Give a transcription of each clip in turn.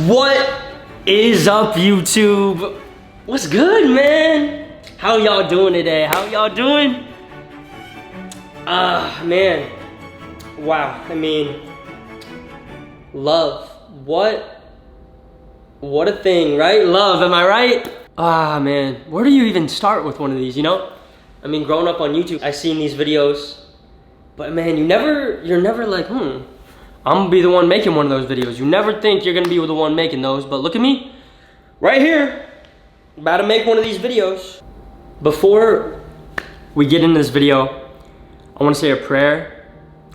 What is up, YouTube? What's good, man? How y'all doing today? How y'all doing? Man. Wow, I mean, love. What a thing, right? Love, am I right? Man, where do you even start with one of these, you know? I mean, growing up on YouTube, I've seen these videos, but man, you're never like, I'm gonna be the one making one of those videos. You never think you're gonna be the one making those, but look at me, right here, about to make one of these videos. Before we get into this video, I wanna say a prayer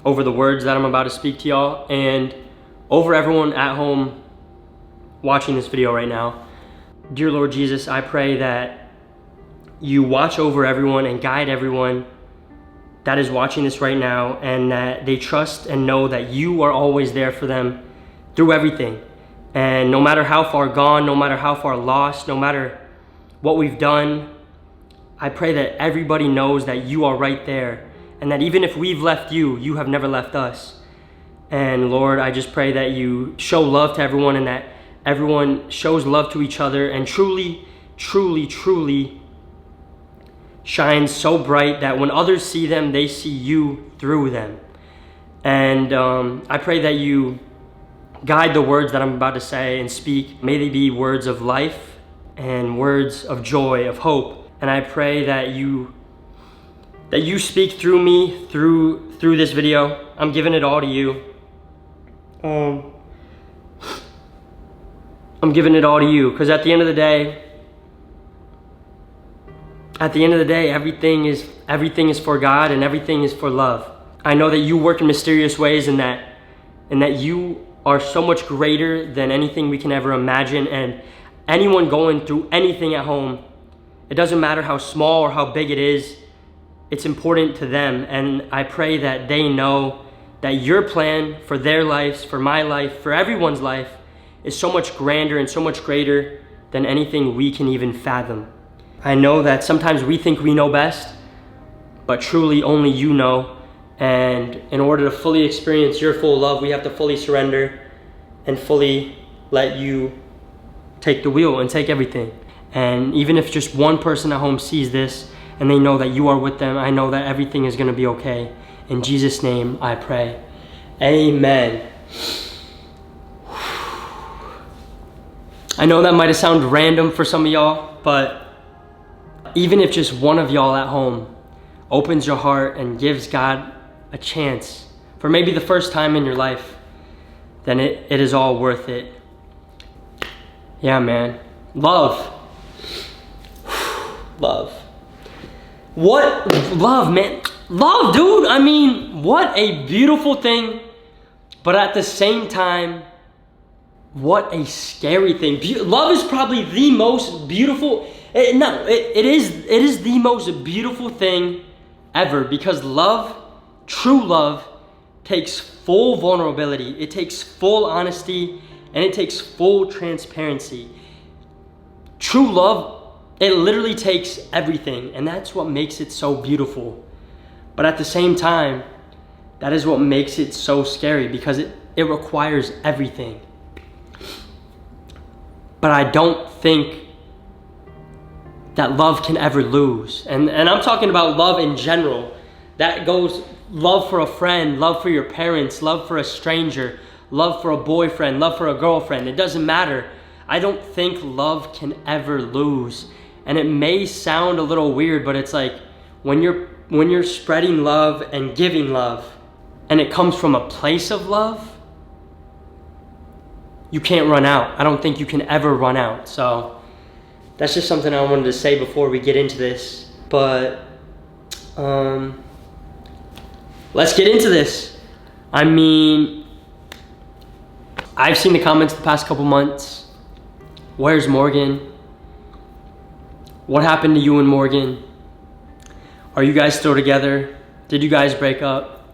over the words that I'm about to speak to y'all and over everyone at home watching this video right now. Dear Lord Jesus, I pray that you watch over everyone and guide everyone that is watching this right now, and that they trust and know that you are always there for them through everything. And no matter how far gone, no matter how far lost, no matter what we've done, I pray that everybody knows that you are right there, and that even if we've left you, you have never left us. And Lord, I just pray that you show love to everyone, and that everyone shows love to each other and truly, truly, truly shines so bright that when others see them, they see you through them. And I pray that you guide the words that I'm about to say and speak. May they be words of life and words of joy, of hope. And I pray that you speak through me, through this video. I'm giving it all to you. I'm giving it all to you, because at the end of the day, everything is for God, and everything is for love. I know that you work in mysterious ways, and that you are so much greater than anything we can ever imagine. And anyone going through anything at home, it doesn't matter how small or how big it is, it's important to them. And I pray that they know that your plan for their lives, for my life, for everyone's life, is so much grander and so much greater than anything we can even fathom. I know that sometimes we think we know best, but truly only you know. And in order to fully experience your full love, we have to fully surrender and fully let you take the wheel and take everything. And even if just one person at home sees this and they know that you are with them, I know that everything is gonna be okay. In Jesus' name I pray, amen. I know that might have sounded random for some of y'all, but even if just one of y'all at home opens your heart and gives God a chance for maybe the first time in your life, then it is all worth it. Yeah, man. Love. Love. What? Love, man. Love, dude. I mean, what a beautiful thing. But at the same time, what a scary thing. Love is probably the most beautiful. It is the most beautiful thing ever, because love, true love, takes full vulnerability. It takes full honesty, and it takes full transparency. True love, it literally takes everything, and that's what makes it so beautiful. But at the same time, that is what makes it so scary, because it requires everything. But I don't think that love can ever lose. And I'm talking about love in general. That goes love for a friend, love for your parents, love for a stranger, love for a boyfriend, love for a girlfriend. It doesn't matter. I don't think love can ever lose. And it may sound a little weird, but it's like when you're spreading love and giving love, and it comes from a place of love, you can't run out. I don't think you can ever run out. So that's just something I wanted to say before we get into this. But let's get into this. I mean, I've seen the comments the past couple months. Where's Morgan? What happened to you and Morgan? Are you guys still together? Did you guys break up?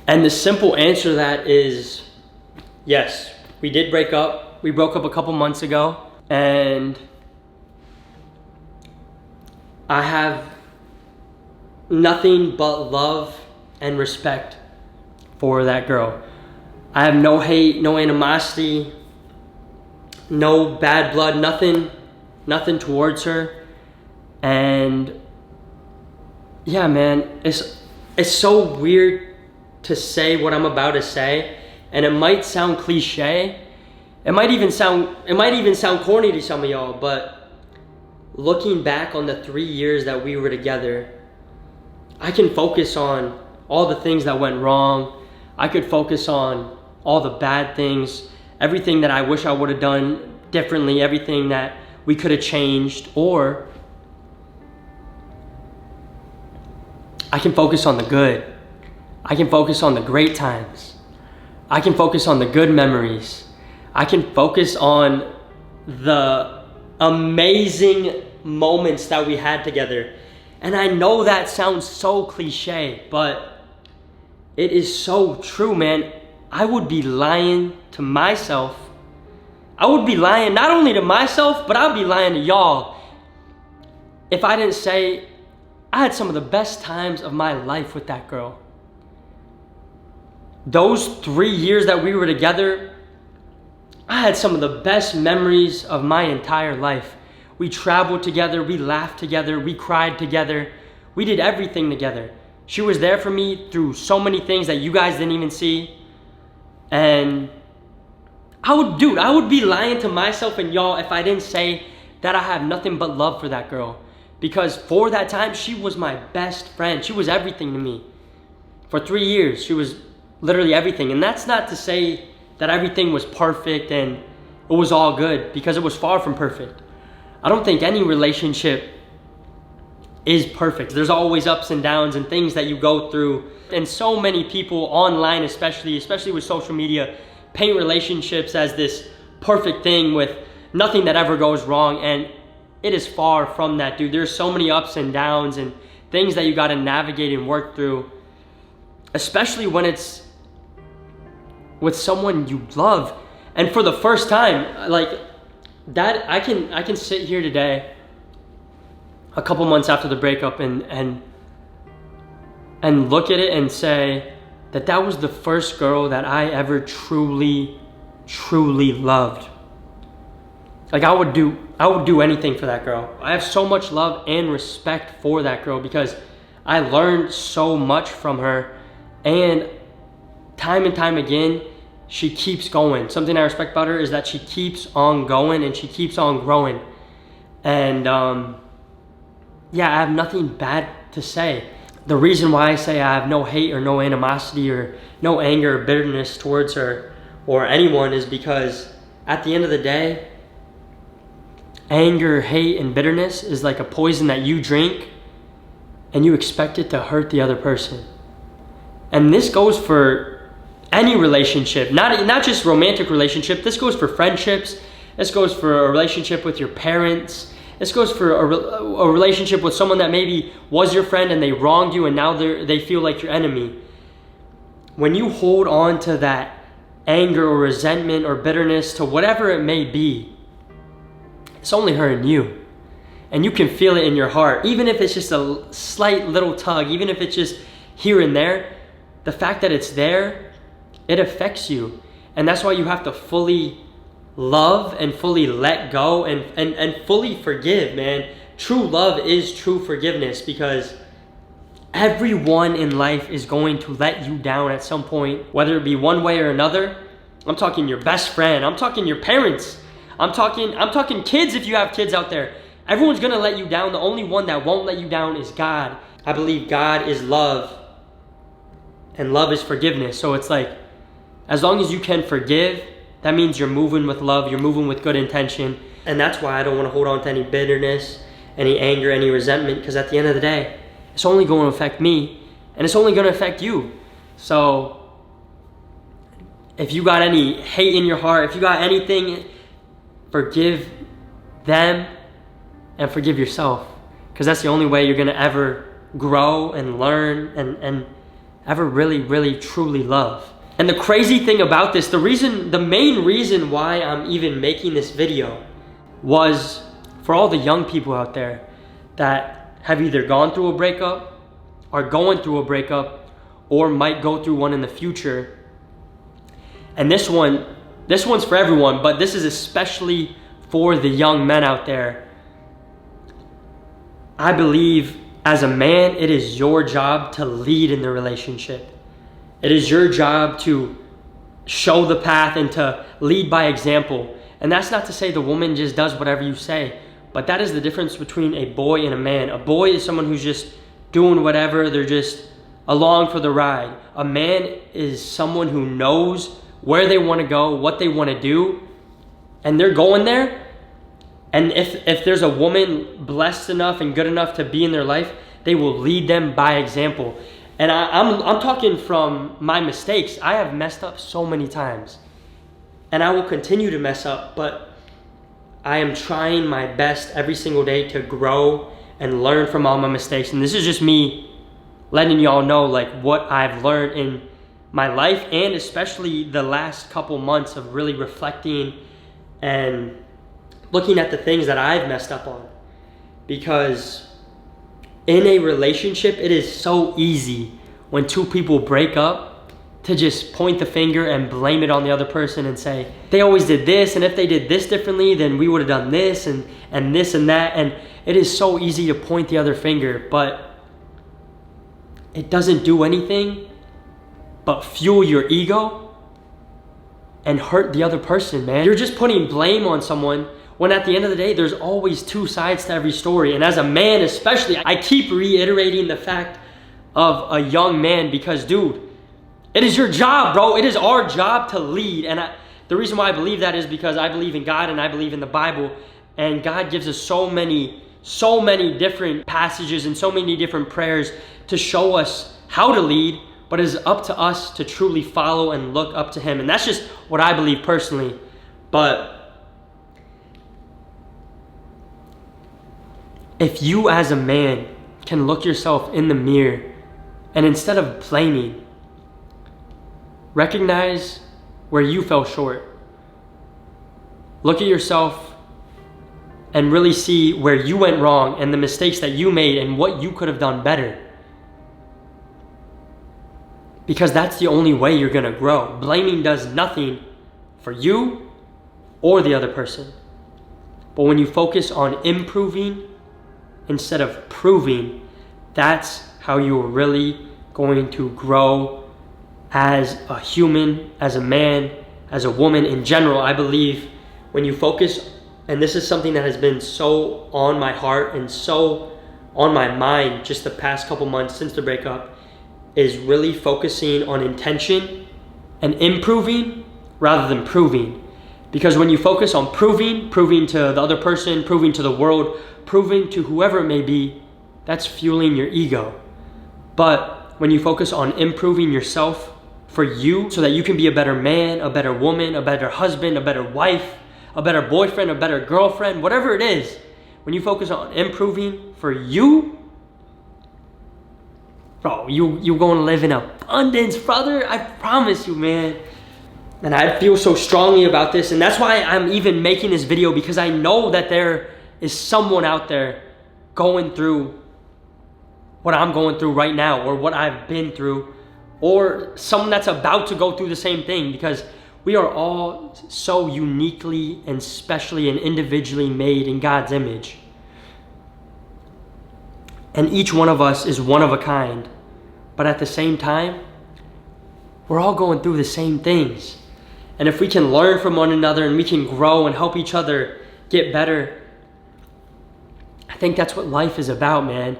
And the simple answer to that is yes, we did break up. We broke up a couple months ago, and I have nothing but love and respect for that girl. I have no hate, no animosity, no bad blood, nothing towards her. And yeah, man, it's so weird to say what I'm about to say, and it might sound cliche. It might even sound corny to some of y'all, but looking back on the 3 years that we were together, I can focus on all the things that went wrong. I could focus on all the bad things, everything that I wish I would have done differently, everything that we could have changed, or I can focus on the good. I can focus on the great times. I can focus on the good memories. I can focus on the amazing moments that we had together. And I know that sounds so cliche, but it is so true, man. I would be lying to myself. I would be lying not only to myself, but I'd be lying to y'all if I didn't say I had some of the best times of my life with that girl. Those 3 years that we were together, I had some of the best memories of my entire life. We traveled together, we laughed together, we cried together, we did everything together. She was there for me through so many things that you guys didn't even see. And I would be lying to myself and y'all if I didn't say that I have nothing but love for that girl. Because for that time, she was my best friend. She was everything to me. For 3 years, she was literally everything. And that's not to say that everything was perfect and it was all good, because it was far from perfect. I don't think any relationship is perfect. There's always ups and downs and things that you go through. And so many people online, especially with social media, paint relationships as this perfect thing with nothing that ever goes wrong. And it is far from that, dude. There's so many ups and downs and things that you got to navigate and work through, especially when it's with someone you love. And for the first time, like that, I can sit here today, a couple months after the breakup, and look at it and say that was the first girl that I ever truly loved. Like I would do anything for that girl. I have so much love and respect for that girl because I learned so much from her, and time again, she keeps going. Something I respect about her is that she keeps on going and she keeps on growing. And yeah, I have nothing bad to say. The reason why I say I have no hate or no animosity or no anger or bitterness towards her or anyone is because at the end of the day, anger, hate, and bitterness is like a poison that you drink and you expect it to hurt the other person. And this goes for any relationship, not just romantic relationship. This goes for friendships. This goes for a relationship with your parents. This goes for a relationship with someone that maybe was your friend and they wronged you and now they feel like your enemy. When you hold on to that anger or resentment or bitterness to whatever it may be, it's only hurting you. And you can feel it in your heart. Even if it's just a slight little tug, even if it's just here and there, the fact that it's there, it affects you. And that's why you have to fully love and fully let go and fully forgive, man. True love is true forgiveness, because everyone in life is going to let you down at some point, whether it be one way or another. I'm talking your best friend. I'm talking your parents. I'm talking kids if you have kids out there. Everyone's gonna let you down. The only one that won't let you down is God. I believe God is love and love is forgiveness. So it's like, as long as you can forgive, that means you're moving with love, you're moving with good intention. And that's why I don't want to hold on to any bitterness, any anger, any resentment, because at the end of the day, it's only going to affect me and it's only going to affect you. So if you got any hate in your heart, if you got anything, forgive them and forgive yourself, because that's the only way you're going to ever grow and learn and ever really truly love. And the crazy thing about this, the main reason why I'm even making this video was for all the young people out there that have either gone through a breakup, are going through a breakup, or might go through one in the future. And this one This one's for everyone, but this is especially for the young men out there. I believe as a man, it is your job to lead in the relationship. It is your job to show the path and to lead by example. And that's not to say the woman just does whatever you say, but that is the difference between a boy and a man. A boy is someone who's just doing whatever, they're just along for the ride. A man is someone who knows where they want to go, what they want to do, and they're going there. And if there's a woman blessed enough and good enough to be in their life, they will lead them by example. And I'm talking from my mistakes. I have messed up so many times. And I will continue to mess up, but I am trying my best every single day to grow and learn from all my mistakes. And this is just me letting y'all know like what I've learned in my life, and especially the last couple months of really reflecting and looking at the things that I've messed up on. Because in a relationship, it is so easy when two people break up to just point the finger and blame it on the other person and say, they always did this, and if they did this differently, then we would have done this and this and that. And it is so easy to point the other finger, but it doesn't do anything but fuel your ego and hurt the other person, man. You're just putting blame on someone when at the end of the day, there's always two sides to every story. And as a man especially, I keep reiterating the fact of a young man because, dude, it is your job, bro. It is our job to lead. And the reason why I believe that is because I believe in God and I believe in the Bible. And God gives us so many different passages and so many different prayers to show us how to lead. But it is up to us to truly follow and look up to Him. And that's just what I believe personally. But if you as a man can look yourself in the mirror and instead of blaming, recognize where you fell short. Look at yourself and really see where you went wrong and the mistakes that you made and what you could have done better. Because that's the only way you're going to grow. Blaming does nothing for you or the other person. But when you focus on improving instead of proving, that's how you're really going to grow as a human, as a man, as a woman in general. I believe when you focus, and this is something that has been so on my heart and so on my mind just the past couple months since the breakup, is really focusing on intention and improving rather than proving. Because when you focus on proving to the other person, proving to the world, proving to whoever it may be, that's fueling your ego. But when you focus on improving yourself for you so that you can be a better man, a better woman, a better husband, a better wife, a better boyfriend, a better girlfriend, whatever it is, when you focus on improving for you, bro, you're going to live in abundance, brother. I promise you, man. And I feel so strongly about this, and that's why I'm even making this video, because I know that there is someone out there going through what I'm going through right now, or what I've been through, or someone that's about to go through the same thing, because we are all so uniquely and specially and individually made in God's image. And each one of us is one of a kind. But at the same time, we're all going through the same things. And if we can learn from one another and we can grow and help each other get better, I think that's what life is about, man.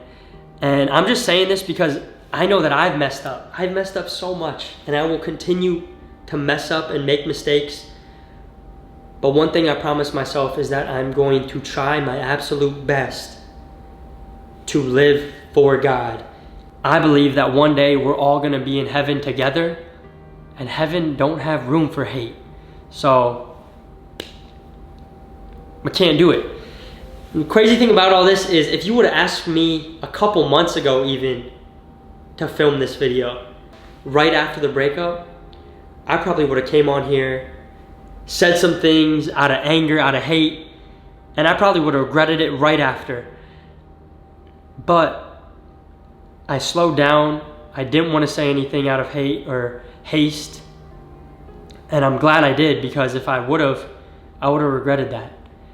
And I'm just saying this because I know that I've messed up. I've messed up so much, and I will continue to mess up and make mistakes. But one thing I promise myself is that I'm going to try my absolute best to live for God. I believe that one day we're all going to be in heaven together, and heaven don't have room for hate. So I can't do it. And the crazy thing about all this is, if you would have asked me a couple months ago even to film this video right after the breakup, I probably would have came on here, said some things out of anger, out of hate, and I probably would have regretted it right after. But I slowed down. I didn't want to say anything out of hate or haste. And I'm glad I did, because if I would have regretted that.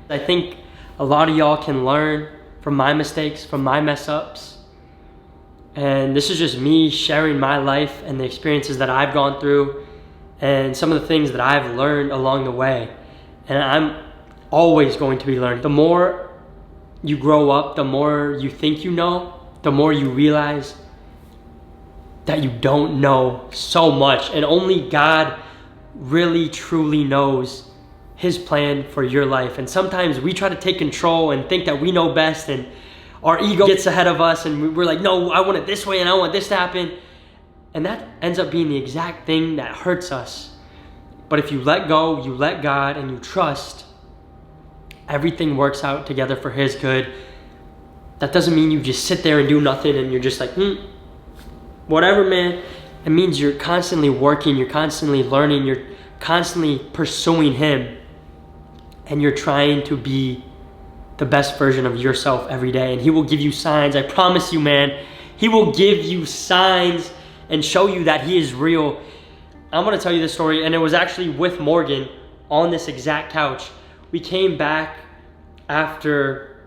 I think a lot of y'all can learn from my mistakes, from my mess ups. And this is just me sharing my life and the experiences that I've gone through and some of the things that I've learned along the way. And I'm always going to be learning. The more you grow up, the more you think you know, the more you realize that you don't know so much. And only God really truly knows his plan for your life. And sometimes we try to take control and think that we know best, and our ego gets ahead of us and we're like, no, I want it this way and I want this to happen. And that ends up being the exact thing that hurts us. But if you let go, you let God, and you trust, everything works out together for his good. That doesn't mean you just sit there and do nothing and you're just like, whatever, man. It means you're constantly working, you're constantly learning, you're constantly pursuing him, and you're trying to be the best version of yourself every day. And he will give you signs. I promise you, man. He will give you signs and show you that he is real. I'm going to tell you this story, and it was actually with Morgan on this exact couch. We came back after,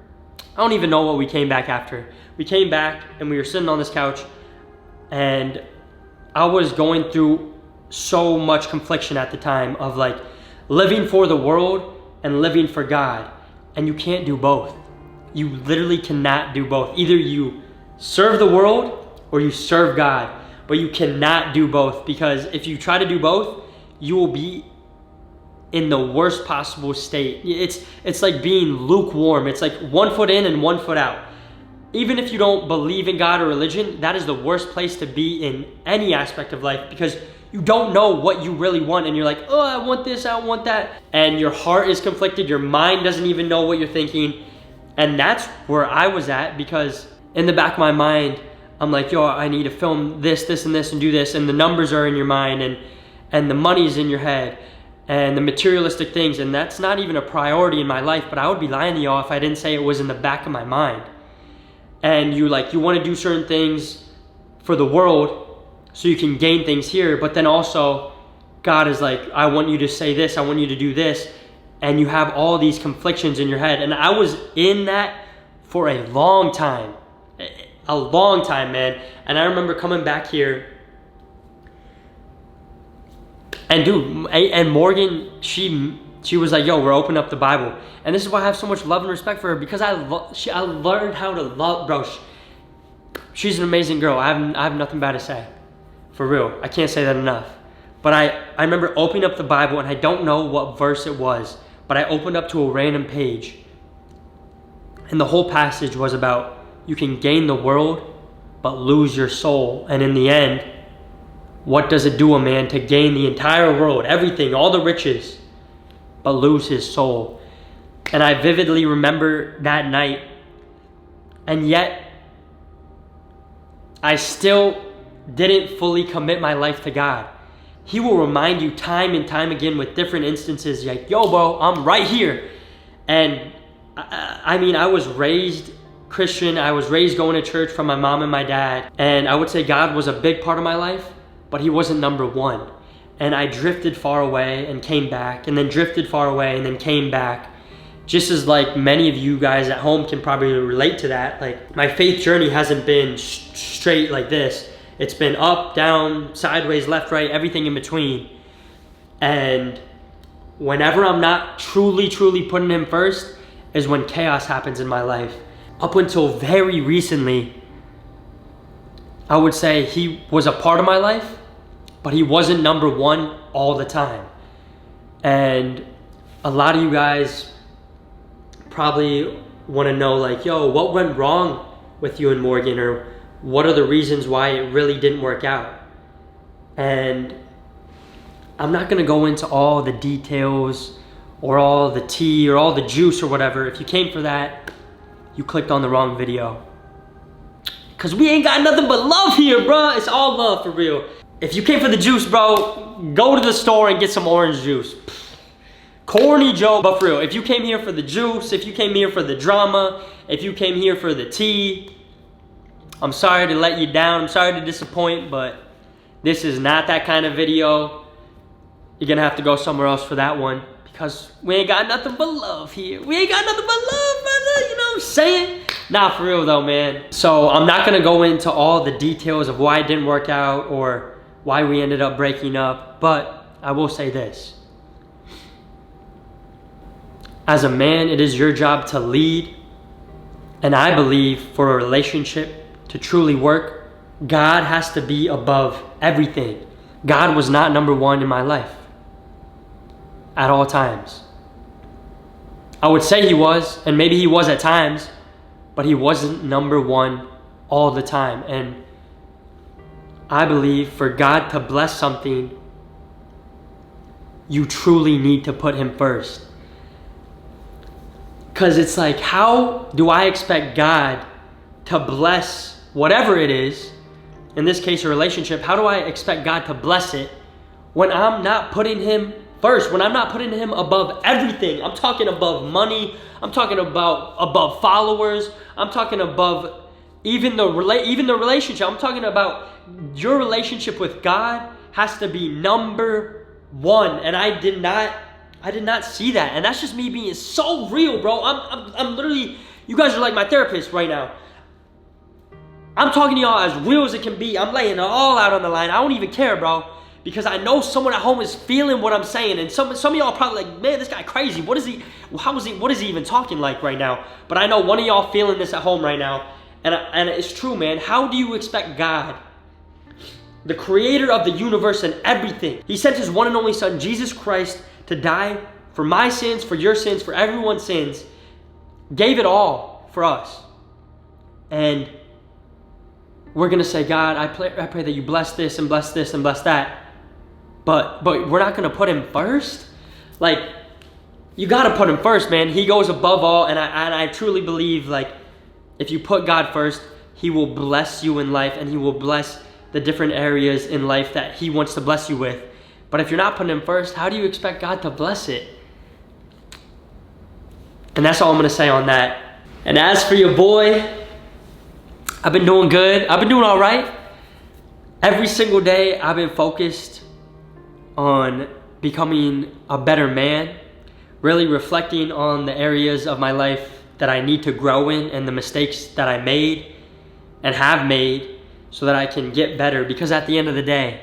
I don't even know what we came back after. We came back and we were sitting on this couch, and I was going through so much confliction at the time of like living for the world and living for God. And you can't do both. You literally cannot do both. Either you serve the world or you serve God. But you cannot do both, because if you try to do both, you will be in the worst possible state. It's like being lukewarm. It's like 1 foot in and 1 foot out. Even if you don't believe in God or religion, that is the worst place to be in any aspect of life, because you don't know what you really want, and you're like, oh, I want this, I want that. And your heart is conflicted. Your mind doesn't even know what you're thinking. And that's where I was at, because in the back of my mind, I'm like, yo, I need to film this, this, and this, and do this. And the numbers are in your mind, and the money's in your head, and the materialistic things. And that's not even a priority in my life, but I would be lying to y'all if I didn't say it was in the back of my mind. And you want to do certain things for the world so you can gain things here, but then also God is like, I want you to say this, I want you to do this, and you have all these conflictions in your head. And I was in that for a long time, man. And I remember coming back here, and dude, and Morgan, she was like, yo, we're opening up the Bible. And this is why I have so much love and respect for her, because I learned how to love, bro. She's an amazing girl. I have nothing bad to say. For real. I can't say that enough. But I remember opening up the Bible, and I don't know what verse it was, but I opened up to a random page. And the whole passage was about, you can gain the world, but lose your soul. And in the end, what does it do a man to gain the entire world, everything, all the riches, but lose his soul? And I vividly remember that night, and yet I still didn't fully commit my life to God. He will remind you time and time again with different instances, like, yo, bro, I'm right here. And I mean, I was raised Christian. I was raised going to church from my mom and my dad. And I would say God was a big part of my life, but he wasn't number one. And I drifted far away and came back, and then drifted far away and then came back. Just as like many of you guys at home can probably relate to that. Like, my faith journey hasn't been straight like this. It's been up, down, sideways, left, right, everything in between. And whenever I'm not truly putting him first is when chaos happens in my life. Up until very recently, I would say he was a part of my life, but he wasn't number one all the time. And a lot of you guys probably want to know, like, yo, what went wrong with you and Morgan, or what are the reasons why it really didn't work out? And I'm not going to go into all the details or all the tea or all the juice or whatever. If you came for that, you clicked on the wrong video. Because we ain't got nothing but love here, bro. It's all love, for real. If you came for the juice, bro, go to the store and get some orange juice. Corny joke, but for real. If you came here for the juice, if you came here for the drama, if you came here for the tea, I'm sorry to let you down. I'm sorry to disappoint, but this is not that kind of video. you're gonna have to go somewhere else for that one, because we ain't got nothing but love here. We ain't got nothing but love, brother, you know what I'm saying? Nah, for real though, man. So I'm not gonna go into all the details of why it didn't work out or why we ended up breaking up, but I will say this. As a man, it is your job to lead, and I believe for a relationship to truly work, God has to be above everything. God was not number one in my life at all times. I would say he was, and maybe he was at times, but he wasn't number one all the time. And I believe for God to bless something, you truly need to put him first. Because it's like, how do I expect God to bless whatever it is, in this case a relationship, how do I expect God to bless it when I'm not putting him first, when I'm not putting him above everything? I'm talking above money, I'm talking about above followers, I'm talking above even the relationship. I'm talking about your relationship with God has to be number one. And I did not see that. And that's just me being so real, bro. I'm literally, you guys are like my therapist right now. I'm talking to y'all as real as it can be. I'm laying it all out on the line. I don't even care, bro. Because I know someone at home is feeling what I'm saying. And some of y'all are probably like, man, this guy crazy. What is he even talking like right now? But I know one of y'all feeling this at home right now. And it's true, man. How do you expect God, the creator of the universe and everything? He sent his one and only son, Jesus Christ, to die for my sins, for your sins, for everyone's sins. Gave it all for us. And we're going to say, God, I pray that you bless this and bless this and bless that. But we're not going to put him first? Like, you got to put him first, man. He goes above all. And I truly believe, like, if you put God first, he will bless you in life, and he will bless the different areas in life that he wants to bless you with. But if you're not putting him first, how do you expect God to bless it? And that's all I'm going to say on that. And as for your boy, I've been doing good. I've been doing all right. Every single day, I've been focused on becoming a better man, really reflecting on the areas of my life that I need to grow in and the mistakes that I made and have made so that I can get better. Because at the end of the day,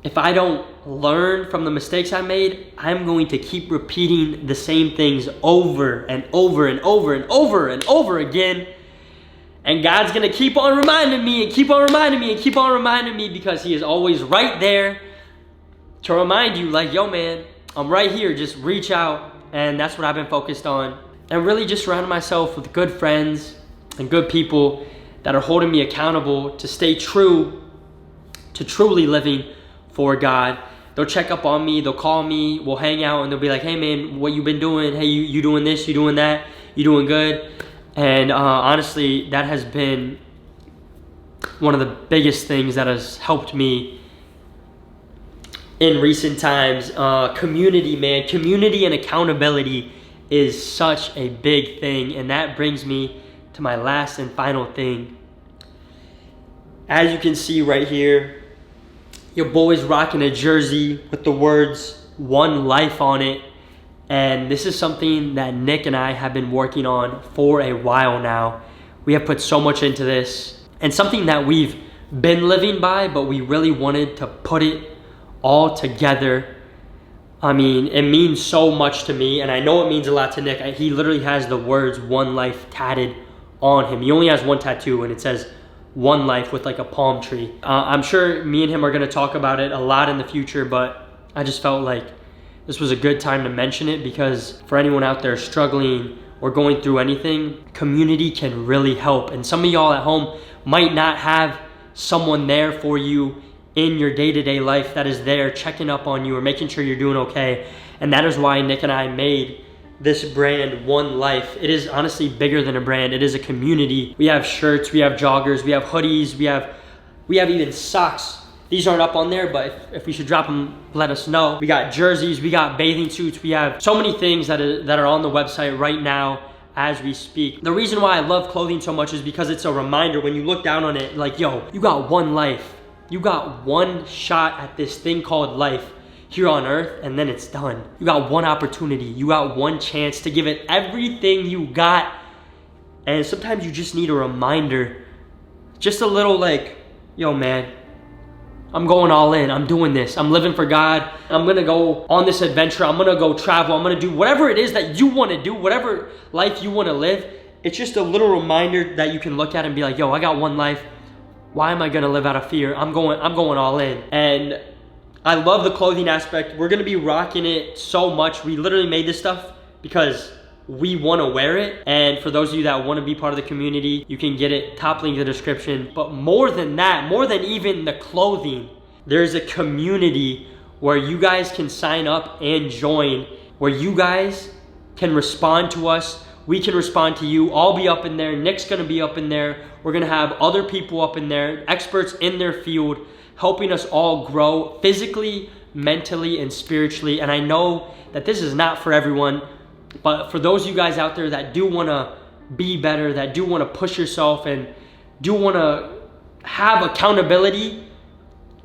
if I don't learn from the mistakes I made, I'm going to keep repeating the same things over and over and over and over and over again. And God's going to keep on reminding me and keep on reminding me and keep on reminding me, because he is always right there to remind you, like, yo, man, I'm right here. Just reach out. And that's what I've been focused on. And really just surrounding myself with good friends and good people that are holding me accountable to stay true to truly living for God. They'll check up on me. They'll call me. We'll hang out, and they'll be like, hey, man, what you been doing? Hey, you doing this? You doing that? You doing good? And honestly, that has been one of the biggest things that has helped me in recent times. Community, man. Community and accountability is such a big thing. And that brings me to my last and final thing. As you can see right here, your boy's rocking a jersey with the words "One Life" on it. And this is something that Nick and I have been working on for a while now. We have put so much into this, and something that we've been living by, but we really wanted to put it all together. I mean, it means so much to me, and I know it means a lot to Nick. He literally has the words "One Life" tatted on him. He only has one tattoo, and it says "One Life" with like a palm tree. I'm sure me and him are going to talk about it a lot in the future, but I just felt like this was a good time to mention it, because for anyone out there struggling or going through anything, community can really help. And some of y'all at home might not have someone there for you in your day-to-day life that is there checking up on you or making sure you're doing okay. And that is why Nick and I made this brand, One Life. It is honestly bigger than a brand. It is a community. We have shirts, we have joggers, we have hoodies, we have even socks. These aren't up on there, but if we should drop them, let us know. We got jerseys, we got bathing suits, we have so many things that are on the website right now as we speak. The reason why I love clothing so much is because it's a reminder when you look down on it, like, yo, you got one life. You got one shot at this thing called life. here on earth, and then it's done. You got one opportunity. You got one chance to give it everything you got. And sometimes you just need a reminder. Just a little like, yo man, I'm going all in. I'm doing this. I'm living for God. I'm going to go on this adventure. I'm going to go travel. I'm going to do whatever it is that you want to do, whatever life you want to live. It's just a little reminder that you can look at and be like, yo, I got one life. Why am I going to live out of fear? I'm going all in. And I love the clothing aspect. We're going to be rocking it so much. We literally made this stuff because we want to wear it. And for those of you that want to be part of the community, you can get it, top link in the description. But more than that, more than even the clothing, there's a community where you guys can sign up and join, where you guys can respond to us. We can respond to you. I'll be up in there. Nick's going to be up in there. We're going to have other people up in there, experts in their field, helping us all grow physically, mentally, and spiritually. And I know that this is not for everyone. But for those of you guys out there that do want to be better, that do want to push yourself and do want to have accountability,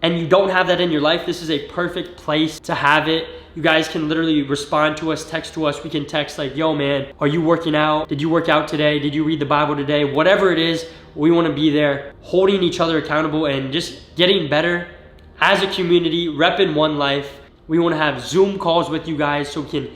and you don't have that in your life, this is a perfect place to have it. You guys can literally respond to us, text to us. We can text like, yo man, are you working out? Did you work out today? Did you read the Bible today? Whatever it is, we want to be there holding each other accountable and just getting better as a community, repping One Life. We want to have Zoom calls with you guys so we can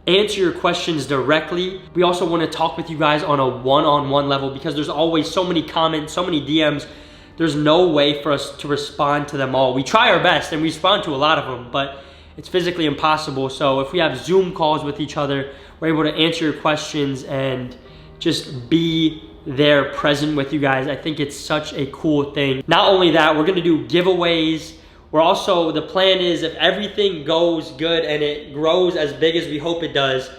answer your questions directly. We also want to talk with you guys on a one-on-one level because there's always so many comments, so many DMs. There's no way for us to respond to them all. We try our best and we respond to a lot of them, but it's physically impossible. So if we have Zoom calls with each other, we're able to answer your questions and just be there present with you guys. I think it's such a cool thing. Not only that, we're gonna do giveaways. We're also, the plan is if everything goes good and it grows as big as we hope it does,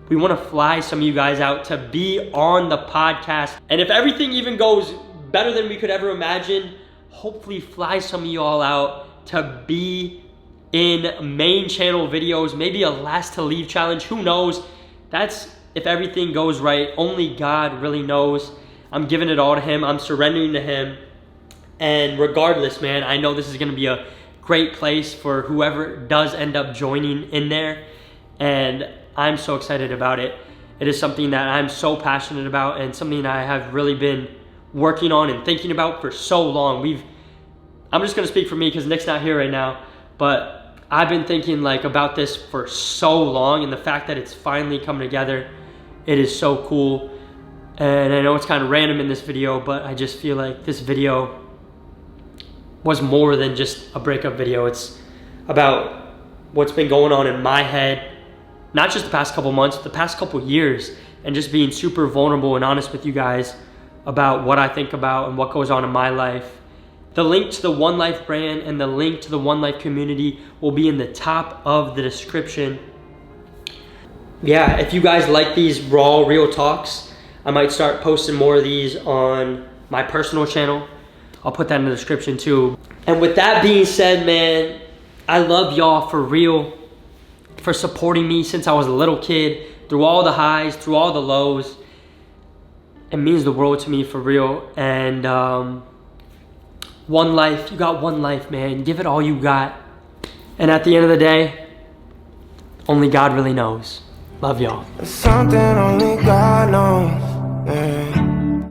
we want to fly some of you guys out to be on the podcast. And if everything even goes better than we could ever imagine, hopefully fly some of you all out to be in main channel videos, maybe a last to leave challenge, who knows? That's if everything goes right. Only God really knows. I'm giving it all to him. I'm surrendering to him. And regardless, man, I know this is going to be a great place for whoever does end up joining in there. And I'm so excited about it. It is something that I'm so passionate about and something that I have really been working on and thinking about for so long. I'm just going to speak for me because Nick's not here right now, but I've been thinking like about this for so long, and the fact that it's finally coming together, it is so cool. And I know it's kind of random in this video, but I just feel like this video was more than just a breakup video. It's about what's been going on in my head, not just the past couple months, the past couple years, and just being super vulnerable and honest with you guys about what I think about and what goes on in my life. The link to the One Life brand and the link to the One Life community will be in the top of the description. Yeah, if you guys like these raw, real talks, I might start posting more of these on my personal channel. I'll put that in the description too. And with that being said, man, I love y'all for real, for supporting me since I was a little kid, through all the highs, through all the lows. It means the world to me for real. And One Life, you got one life, man. Give it all you got. And at the end of the day, only God really knows. Love y'all. Something only God knows. Yeah.